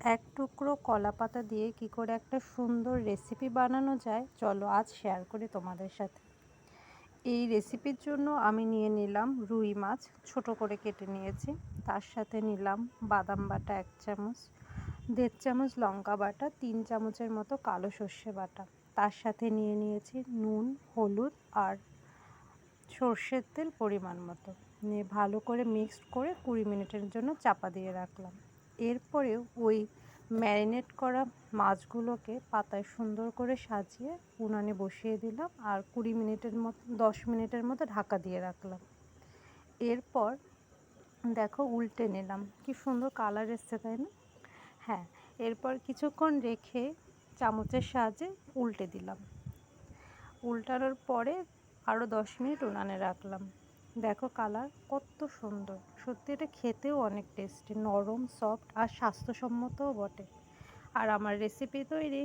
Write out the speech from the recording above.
এক টুকরো কলা পাতা দিয়ে কি করে একটা সুন্দর রেসিপি বানানো যায় চলো আজ শেয়ার করি তোমাদের সাথে। এই রেসিপির জন্য আমি নিয়ে নিলাম রুই মাছ, ছোট করে কেটে নিয়েছি। তার সাথে নিলাম বাদাম বাটা 1 চামচ, 1.5 চামচ লঙ্কা বাটা, 3 চামচের মতো কালো সর্ষে বাটা। তার সাথে নিয়ে নিয়েছি নুন, হলুদ আর সর্ষের তেল পরিমাণ মতো। নিয়ে ভালো করে মিক্সড করে 20 মিনিটের জন্য চাপা দিয়ে রাখলাম। এরপরে ওই ম্যারিনেট করা মাছগুলোকে পাতায় সুন্দর করে সাজিয়ে উনানে বসিয়ে দিলাম আর 20 মিনিটের মতো 10 মিনিটের মতো ঢাকা দিয়ে রাখলাম। এরপর দেখো উল্টে নিলাম, কি সুন্দর কালার এসছে তাই না? হ্যাঁ, এরপর কিছুক্ষণ রেখে চামচের সাহায্যে উল্টে দিলাম। উল্টানোর পরে আরও 10 মিনিট উনানে রাখলাম। দেখো কালার কত সুন্দর, সত্যি এটা খেতেও অনেক টেস্টি, নরম, সফট আর স্বাস্থ্যসম্মতও বটে। আর আমার রেসিপি তৈরি।